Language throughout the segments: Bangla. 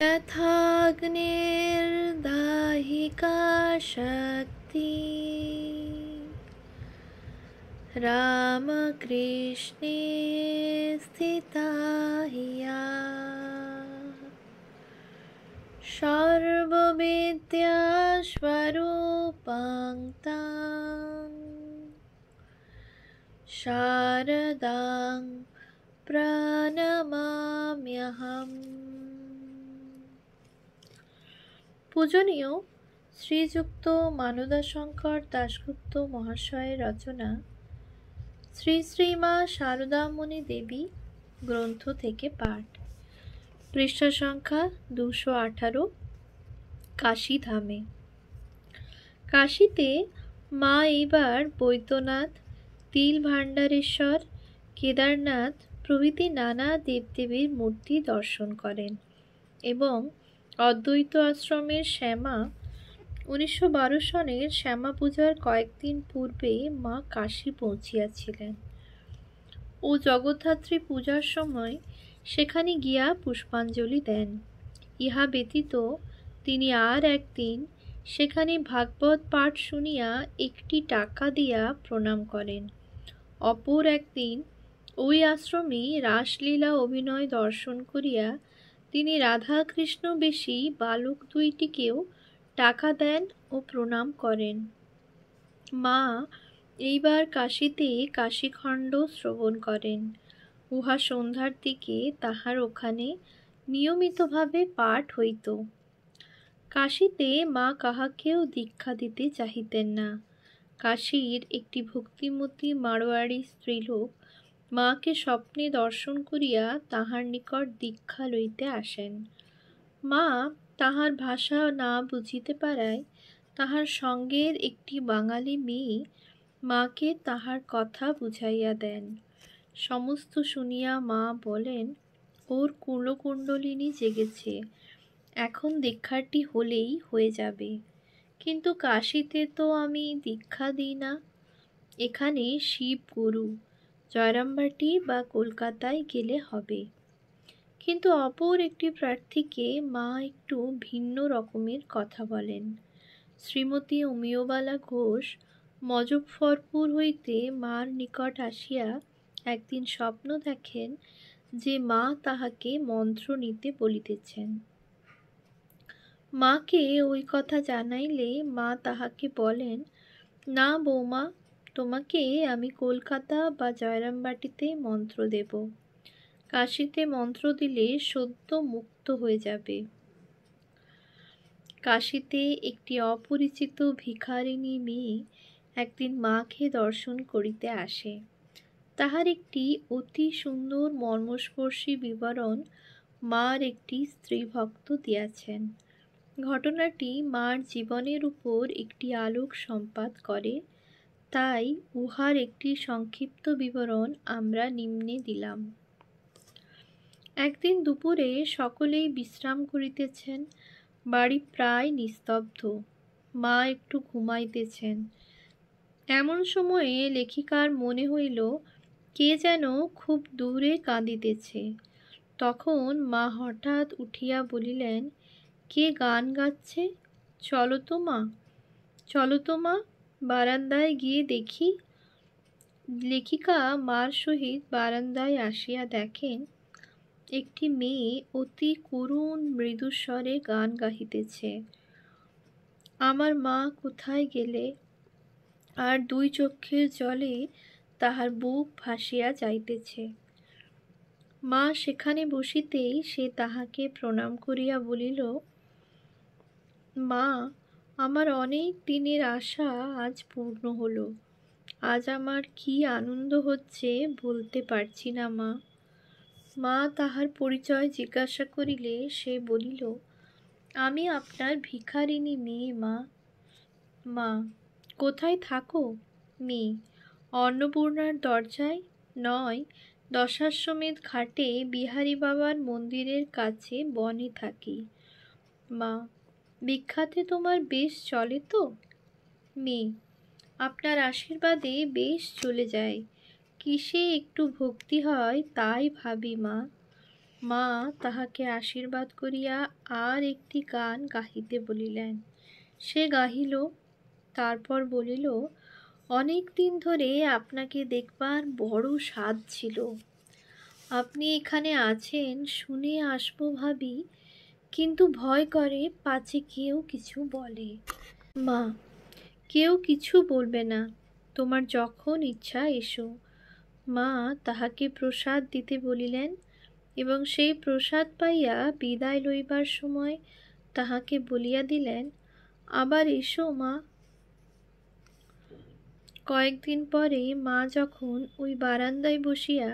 यथाग्निर्दाहिका शक्ति रामकृष्णे स्थिता हिया सर्वविद्यास्वरूपां तां शारदां प्रणमाम्यहम्। পূজনীয় শ্রীযুক্ত মানদাশঙ্কর দাশগুপ্ত মহাশয়ের রচনা শ্রী শ্রীমা শারদামণি দেবী গ্রন্থ থেকে পাঠ। পৃষ্ঠা সংখ্যা 218। কাশী ধামে। কাশীতে মা এইবার বৈদ্যনাথ, তিল ভাণ্ডারেশ্বর, কেদারনাথ প্রভৃতি নানা দেবদেবীর মূর্তি দর্শন করেন এবং অদ্বৈত আশ্রমের শ্যামা 1912 সনের শ্যামা পূজার কয়েকদিন পূর্বে মা কাশী পৌঁছিয়াছিলেন ও জগদ্ধাত্রী পূজার সময় সেখানে গিয়া পুষ্পাঞ্জলি দেন। ইহা ব্যতীত তিনি আর একদিন সেখানে ভাগবত পাঠ শুনিয়া একটি টাকা দিয়া প্রণাম করেন। অপর একদিন ওই আশ্রমে রাসলীলা অভিনয় দর্শন করিয়া তিনি রাধা কৃষ্ণ বেশী বালক দুইটিকেও টাকা দেন ও প্রণাম করেন। মা এইবার কাশীতে কাশীখণ্ড শ্রবণ করেন। উহা সন্ধ্যার দিকে তাহার ওখানে নিয়মিতভাবে পাঠ হইত। কাশীতে মা কাহাকেও দীক্ষা দিতে চাহিতেন না। কাশীর একটি ভক্তিমতী মারোয়াড়ি স্ত্রীলোক মাকে স্বপ্নে দর্শন করিয়া তাহার নিকট দীক্ষা লইতে আসেন। মা তাহার ভাষা না বুঝিতে পারায় তাহার সঙ্গের একটি বাঙালি মেয়ে মাকে তাহার কথা বুঝাইয়া দেন। সমস্ত শুনিয়া মা বলেন, ওর কুলকুণ্ডলিনী জেগেছে, এখন দীক্ষাটি হলেই হয়ে যাবে। কিন্তু কাশীতে তো আমি দীক্ষা দিই না, এখানে শিব গুরু, জয়রামবাটি বা কলকাতায় গেলে হবে। কিন্তু অপর একটি প্রার্থীকে মা একটু ভিন্ন রকমের কথা বলেন। শ্রীমতী অমিয়বালা ঘোষ মজফ্ফরপুর হইতে মার নিকট আসিয়া একদিন স্বপ্ন দেখেন যে মা তাহাকে মন্ত্র নিতে বলিতেছেন। মাকে ওই কথা জানাইলে মা তাহাকে বলেন, না বৌমা, তোমাকে আমি কলকাতা বা জয়রামবাটিতে মন্ত্র দেব। কাশীতে মন্ত্র দিলে সদ্য মুক্ত হয়ে যাবে। কাশীতে একটি অপরিচিত ভিখারিনী মেয়ে একদিন মাকে দর্শন করিতে আসে। তাহার একটি অতি সুন্দর মর্মস্পর্শী বিবরণ মার একটি স্ত্রী ভক্ত দিয়াছেন। ঘটনাটি মার জীবনের উপর একটি আলোক সম্পাত করে, তাই উহার একটি সংক্ষিপ্ত বিবরণ আমরা নিম্নে দিলাম। একদিন দুপুরে সকলেই বিশ্রাম করিতেছেন। বাড়ি প্রায় নিস্তব্ধ। মা একটু ঘুমাইতেছেন। এমন সময়ে লেখিকার মনে হইল কে যেন খুব দূরে কাঁদিতেছে। তখন মা হঠাৎ উঠিয়া বলিলেন, কে গান গাচ্ছে? চলো তো মা, চলো তো মা, বারান্দায় গিয়ে দেখি। লেখিকা মার সহিত বারান্দায় আসিয়া দেখেন একটি মেয়ে অতি করুণ মৃদুস্বরে গান গাহিতেছে। আমার মা কোথায় গেলে? আর দুই চক্ষের জলে তাহার বুক ভাসিয়া যাইতেছে। মা সেখানে বসিতেই সে তাহাকে প্রণাম করিয়া বলিল, মা, আমার অনেক দিনের আশা আজ পূর্ণ হলো। আজ আমার কি আনন্দ হচ্ছে বলতে পারছি না মা। মা তাহার পরিচয় জিজ্ঞাসা করিলে সে বলিল, আমি আপনার ভিখারিনী মেয়ে মা। মা, কোথায় থাকো? মেয়ে, অন্নপূর্ণার দরজায়, নয় দশাশ্বমেধ ঘাটে বিহারী বাবার মন্দিরের কাছে বনে থাকি। মা, ভিক্ষাতে তোমার বেশ চলে তো? মেয়ে, আপনার আশীর্বাদে বেশ চলে যায়। কিসে একটু ভক্তি হয় তাই ভাবি মা। মা তাহাকে আশীর্বাদ করিয়া আর একটি গান গাহিতে বলিলেন। সে গাহিল। তারপর বলিল, অনেক দিন ধরে আপনাকে দেখবার বড় স্বাদ ছিল। আপনি এখানে আছেন শুনে আসবো ভাবি, কিন্তু ভয় করে পাছে কেউ কিছু বলে। মা, কেউ কিছু বলবে না, তোমার যখন ইচ্ছা এসো। মা তাহাকে প্রসাদ দিতে বলিলেন এবং সেই প্রসাদ পাইয়া বিদায় লইবার সময় তাহাকে বলিয়া দিলেন, আবার এসো মা। কয়েকদিন পরে মা যখন ওই বারান্দায় বসিয়া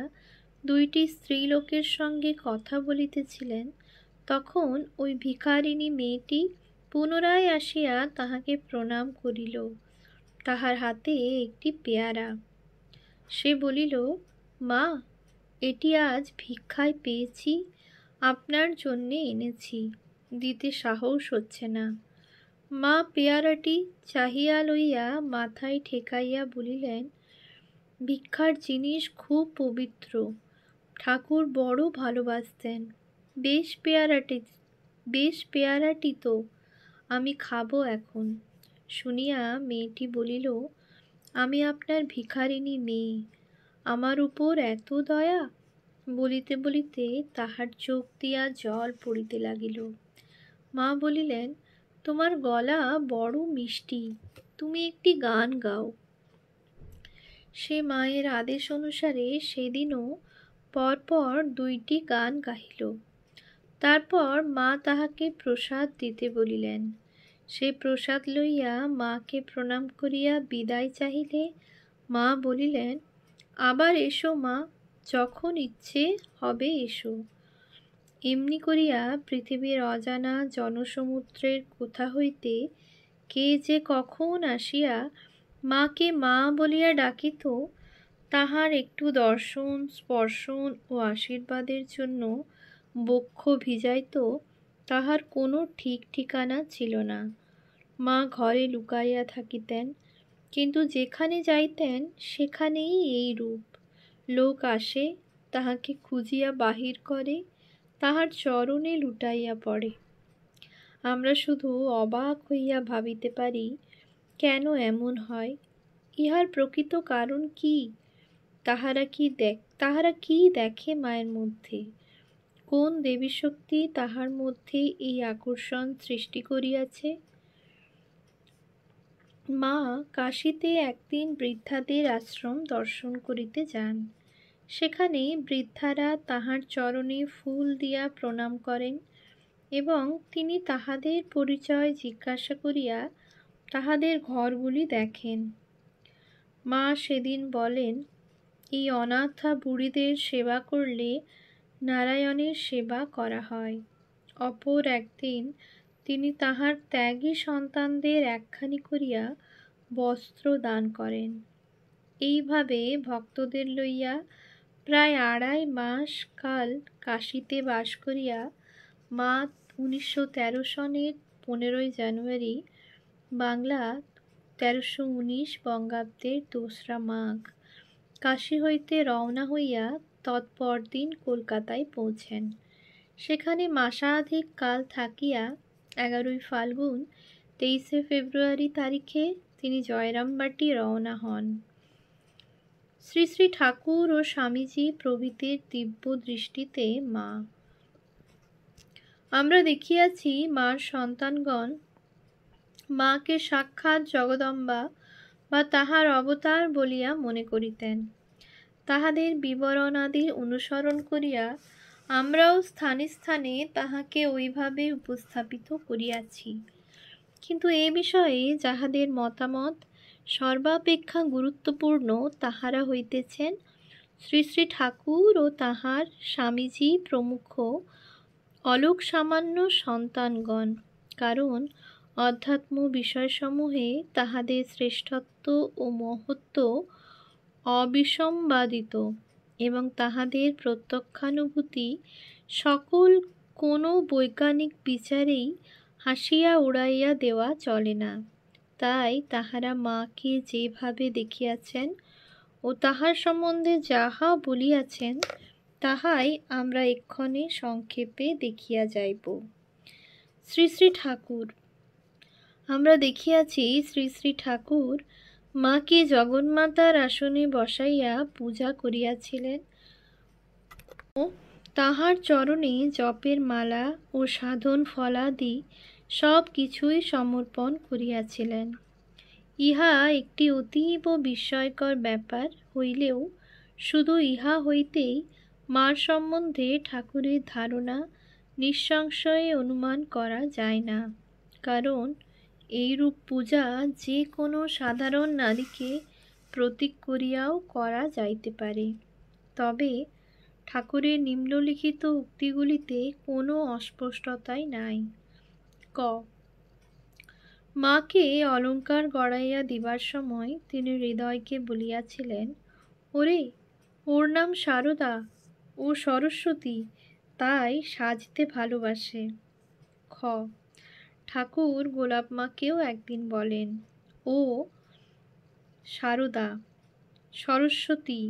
দুইটি স্ত্রীলোকের সঙ্গে কথা বলিতেছিলেন, তখন ওই ভিখারিনী মেয়েটি পুনরায় আসিয়া তাহাকে প্রণাম করিল। তাহার হাতে একটি পেয়ারা। সে বলিল, মা, এটি আজ ভিক্ষায় পেয়েছি, আপনার জন্যে এনেছি, দিতে সাহস হচ্ছে না। মা পেয়ারাটি চাহিয়া লইয়া মাথায় ঠেকাইয়া বলিলেন, ভিক্ষার জিনিস খুব পবিত্র, ঠাকুর বড় ভালোবাসতেন। বেশ পেয়ারাটি তো, আমি খাবো এখন। শুনিয়া মেয়েটি বলিল, আমি আপনার ভিখারিনী মেয়ে, আমার উপর এত দয়া। বলিতে বলিতে তাহার চোখ দিয়া জল পড়িতে লাগিল। মা বলিলেন, তোমার গলা বড় মিষ্টি, তুমি একটি গান গাও। সে মায়ের আদেশ অনুসারে সেদিনও পরপর দুইটি গান গাহিল। তারপর মা তাহাকে প্রসাদ দিতে বলিলেন। সে প্রসাদ লইয়া মাকে প্রণাম করিয়া বিদায় চাহিলে মা বলিলেন, আবার এসো মা, যখন ইচ্ছে হবে এসো। এমনি করিয়া পৃথিবীর অজানা জনসমুদ্রের কোথা হইতে কে যে কখন আসিয়া মাকে মা বলিয়া ডাকিত, তাহার একটু দর্শন, স্পর্শন ও আশীর্বাদের জন্য বক্ষ ভিজাইত, তাহার কোনো ঠিক ঠিকানা ছিল না। মা ঘরে লুকাইয়া থাকিতেন, কিন্তু যেখানে যাইতেন সেখানেই এই রূপ। লোক আসে, তাহাকে খুঁজিয়া বাহির করে, তাহার চরণে লুটাইয়া পড়ে। আমরা শুধু অবাক হইয়া ভাবিতে পারি, কেন এমন হয়? ইহার প্রকৃত কারণ কি? তাহারা কি দেখে মায়ের মধ্যে? কোন দেবী শক্তি তাহার মধ্যে এই আকর্ষণ সৃষ্টি করিয়াছে? মা কাশীতে একদিন বৃদ্ধাদের আশ্রম দর্শন করিতে যান। সেখানে বৃদ্ধারা তাহার চরণে ফুল দিয়া প্রণাম করেন এবং তিনি তাহাদের পরিচয় জিজ্ঞাসা করিয়া তাহাদের ঘরগুলি দেখেন। মা সেদিন বলেন, এই অনাথা বুড়িদের সেবা করলে নারায়ণের সেবা করা হয়। অপর একদিন তিনি তাহার ত্যাগী সন্তানদের একখানি করিয়া বস্ত্র দান করেন। এইভাবে ভক্তদের লইয়া প্রায় ২.৫ মাস কাল কাশীতে বাস করিয়া মা ১৯১৩ সনের ১৫ই জানুয়ারি, বাংলা ১৩১৯ বঙ্গাব্দের ২রা মাঘ, কাশী হইতে রওনা হইয়া তৎপরদিন কলকাতায় পৌঁছেন। সেখানে মাসাধিক কাল থাকিয়া ১১ই ফাল্গুন ২৩শে ফেব্রুয়ারি তারিখে তিনি জয়রামবাটি রওনা হন। শ্রী শ্রী ঠাকুর ও স্বামীজি প্রভৃতির দিব্য দৃষ্টিতে মা। আমরা দেখিয়াছি মার সন্তানগণ মাকে সাক্ষাৎ জগদম্বা বা তাহার অবতার বলিয়া মনে করিতেন। তাহাদের বিবরণাদি অনুসরণ করিয়া আমরাও স্থানে স্থানে তাহাকে ওইভাবে উপস্থাপিত করিয়াছি। কিন্তু এ বিষয়ে যাহাদের মতামত সর্বাপেক্ষা গুরুত্বপূর্ণ, তাহারা হইতেছেন শ্রী শ্রী ঠাকুর ও তাহার স্বামীজি প্রমুখ অলোক সামান্য সন্তানগণ। কারণ অধ্যাত্ম বিষয়সমূহে তাহাদের শ্রেষ্ঠত্ব ও মহত্ত্ব অবিসম্বাদিত এবং তাহাদের প্রত্যক্ষানুভূতি সকল কোনো বৈজ্ঞানিক বিচারেই হাসিয়া উড়াইয়া দেওয়া চলে না। তাই তাহারা মাকে যেভাবে দেখিয়াছেন ও তাহার সম্বন্ধে যাহা বলিয়াছেন, তাহাই আমরা এক্ষণে সংক্ষেপে দেখিয়া যাইব। শ্রী শ্রী ঠাকুর। আমরা দেখিয়াছি শ্রী শ্রী ঠাকুর মাকে জগন্মাতার আসনে বসাইয়া পূজা করিয়াছিলেন ও তাহার চরণে জপের মালা ও সাধন ফলাদি সব কিছুই সমর্পণ করিয়াছিলেন। ইহা একটি অতীব বিস্ময়কর ব্যাপার হইলেও শুধু ইহা হইতেই মার সম্বন্ধে ঠাকুরের ধারণা নিঃসংশয়ে অনুমান করা যায় না, কারণ এইরূপ পূজা যে কোনো সাধারণ নারীকে প্রতীক করিয়াও করা যাইতে পারে। তবে ঠাকুরের নিম্নলিখিত উক্তিগুলিতে কোনো অস্পষ্টতাই নাই। ক. মাকে অলঙ্কার গড়াইয়া দিবার সময় তিনি হৃদয়কে বলিয়াছিলেন, ওরে, ওর নাম সারদা, ও সরস্বতী, তাই সাজতে ভালোবাসে। খ. ঠাকুর গোলাপ মাকেও একদিন বলেন, ও সারদা, সরস্বতী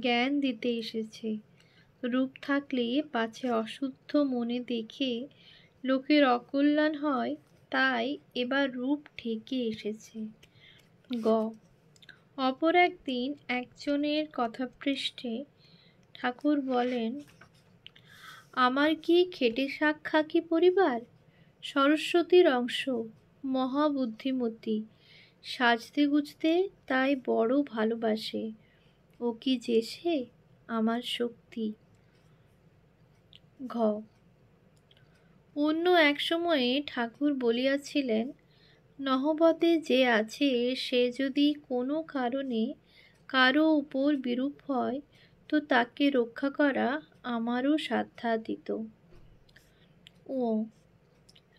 জ্ঞান দিতে এসেছে। রূপ থাকলে পাছে অশুদ্ধ মনে দেখে লোকের অকল্যাণ হয়, তাই এবার রূপ ঠেকে এসেছে। গ. অপর একদিন একজনের কথাপৃষ্ঠে ঠাকুর বলেন, আমার কি খেটে শাক খাকি পরিবার? সরস্বতীর অংশ, মহাবুদ্ধিমতী, সাজতে গুজতে তাই বড় ভালোবাসে। ও কি যেছে আমার শক্তি। ঘ. অন্য এক সময়ে ঠাকুর বলিয়াছিলেন, নহবতে যে আছে সে যদি কোনো কারণে কারো উপর বিরূপ হয় তো তাকে রক্ষা করা আমারও সাধ্যাতীত। ও.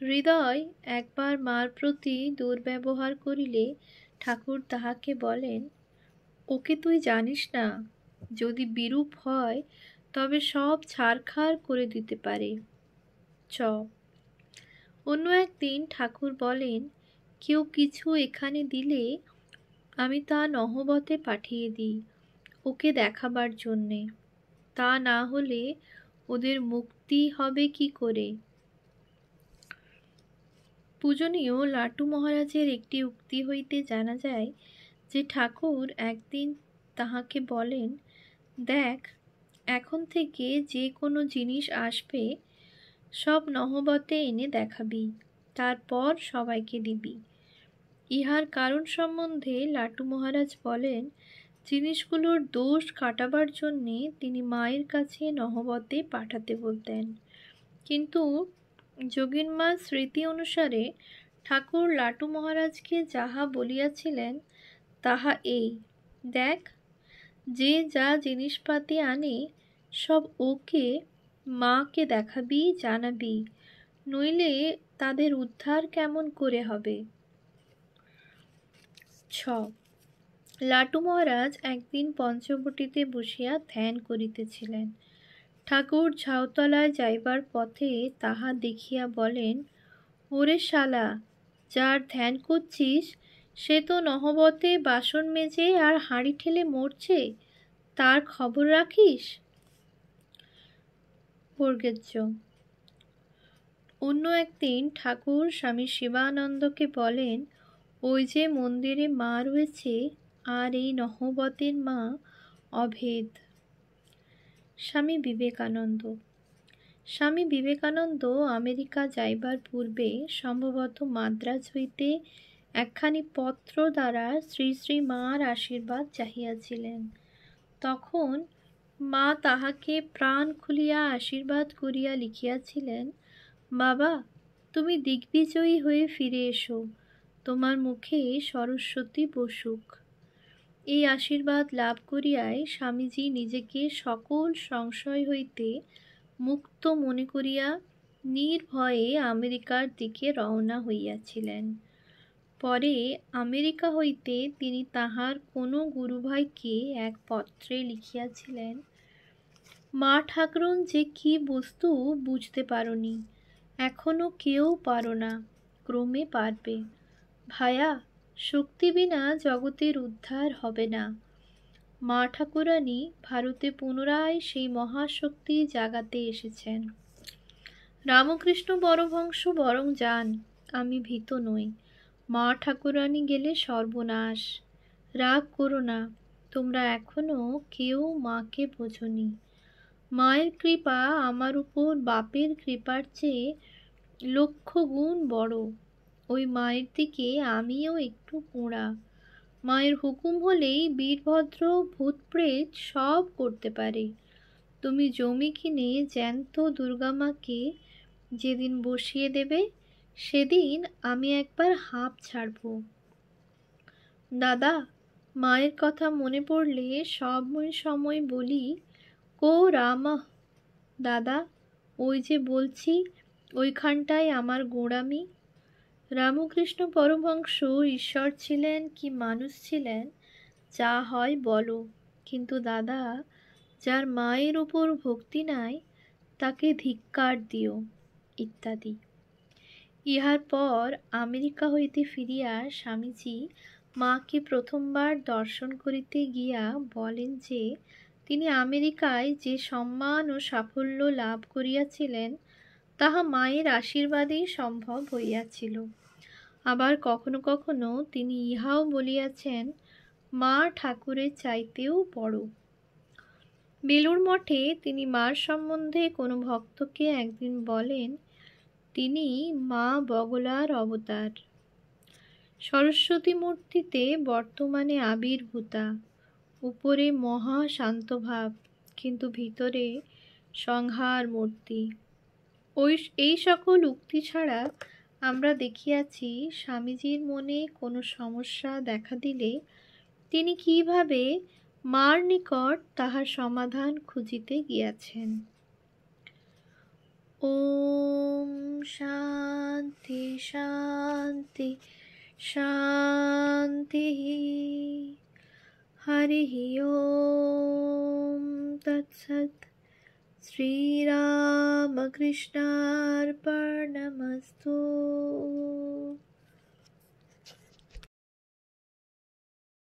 হৃদয় একবার মার প্রতি দুর্ব্যবহার করিলে ঠাকুর তাহাকে বলেন, ওকে তুই জানিস না, যদি বিরূপ হয় তবে সব ছারখার করে দিতে পারে। চ. অন্য একদিন ঠাকুর বলেন, কেউ কিছু এখানে দিলে আমি তা নহবতে পাঠিয়ে দিই ওকে দেখাবার জন্যে, তা না হলে ওদের মুক্তি হবে কি করে। পূজনীয় লাটু মহারাজের একটি উক্তি হইতে জানা যায় যে ঠাকুর একদিন তাহাকে বলেন, দেখ, এখন থেকে যে কোনো জিনিস আসবে সব নহবতে এনে দেখাবি, তারপর সবাইকে দিবি। ইহার কারণ সম্বন্ধে লাটু মহারাজ বলেন, জিনিসগুলোর দোষ কাটাবার জন্যে তিনি মায়ের কাছে নহবতে পাঠাতে বলতেন। কিন্তু যোগীনমার স্মৃতি অনুসারে ঠাকুর লাটু মহারাজকে যাহা বলিয়াছিলেন তাহা এই, দেখ, যে যা জিনিসপাতি আনে সব ওকে মাকে দেখাবি, জানাবি, নইলে তাদের উদ্ধার কেমন করে হবে। ছ. লাটু মহারাজ একদিন পঞ্চবটিতে বসিয়া ধ্যান করিতেছিলেন। ঠাকুর ঝাউতলায় যাইবার পথে তাহা দেখিয়া বলেন, ওরে শালা, যার ধ্যান করছিস সে তো নহবতে বাসন মেজে আর হাঁড়ি ঠেলে মরছে, তার খবর রাখিস। বর্গেজ্য. অন্য একদিন ঠাকুর স্বামী শিবানন্দকে বলেন, ওই যে মন্দিরে মা রয়েছে আর এই নহবতের মা অভেদ। স্বামী বিবেকানন্দ. স্বামী বিবেকানন্দ আমেরিকা যাইবার পূর্বে সম্ভবত মাদ্রাজ হইতে একখানি পত্র দ্বারা শ্রী শ্রী মার আশীর্বাদ চাহিয়াছিলেন। তখন মা তাহাকে প্রাণ খুলিয়া আশীর্বাদ করিয়া লিখিয়াছিলেন, বাবা, তুমি দিগ্বিজয়ী হয়ে ফিরে এসো, তোমার মুখে সরস্বতী বসুক। এই আশীর্বাদ লাভ করিয়াই স্বামীজি নিজেকে সকল সংশয় হইতে মুক্ত মনে করিয়া নির্ভয়ে আমেরিকার দিকে রওনা হইয়াছিলেন। পরে আমেরিকা হইতে তিনি তাহার কোনো গুরুভাইকে এক পত্রে লিখিয়াছিলেন, মা ঠাকরুন যে কি বস্তু বুঝতে পারোনি, এখনো কেউ পারো না, ক্রমে পারবে। ভায়া, শক্তি বিনা জগতের উদ্ধার হবে না। মা ঠাকুরানী ভারতে পুনরায় সেই মহাশক্তি জাগাতে এসেছেন। রামকৃষ্ণ পরমহংস বরং যান, আমি ভীত নই। মা ঠাকুরানী গেলে সর্বনাশ। রাগ করো না, তোমরা এখনো কেউ মাকে বোঝনি। মায়ের কৃপা আমার উপর বাপের কৃপার চেয়ে লক্ষ গুণ বড়। ওই মায়ের দিকে আমিও একটু পোড়া। মায়ের হুকুম হলেই বীরভদ্র ভূতপ্রেত সব করতে পারে। তুমি জমি কিনে জ্যান্ত দুর্গামাকে যেদিন বসিয়ে দেবে, সেদিন আমি একবার হাঁপ ছাড়ব। দাদা, মায়ের কথা মনে পড়লে সময় সময় বলি, কো রামা। দাদা, ওই যে বলছি, ওইখানটায় আমার গোঁড়ামি। রামকৃষ্ণ পরমহংস ঈশ্বর ছিলেন কি মানুষ ছিলেন, যা হয় বলো, কিন্তু দাদা, যার মায়ের উপর ভক্তি নাই তাকে ধিক্কার দিও, ইত্যাদি। ইহার পর আমেরিকা হইতে ফিরিয়া স্বামীজি মাকে প্রথমবার দর্শন করিতে গিয়া বলেন যে তিনি আমেরিকায় যে সম্মান ও সাফল্য লাভ করিয়াছিলেন তাহা মায়ের আশীর্বাদেই সম্ভব হইয়াছিল। আবার কখনো কখনো তিনি ইহাও বলিয়াছেন, মা ঠাকুরের চাইতেও বড়। বেলুড় মঠে তিনি মার সম্বন্ধে কোনো ভক্তকে একদিন বলেন, তিনি মা বগলার অবতার, সরস্বতী মূর্তিতে বর্তমানে আবির্ভূতা, উপরে মহা শান্তভাব, কিন্তু ভিতরে সংহার মূর্তি। এই সকল উক্তি ছাড়া আমরা দেখিয়াছি স্বামীজির মনে কোনো সমস্যা দেখা দিলে তিনি কিভাবে মার নিকট তাহার সমাধান খুঁজিতে গিয়াছেন। ওম শান্তি শান্তি শান্তি। হরি ওম তৎসৎ। শ্রীরামকৃষ্ণার্পণমস্তু।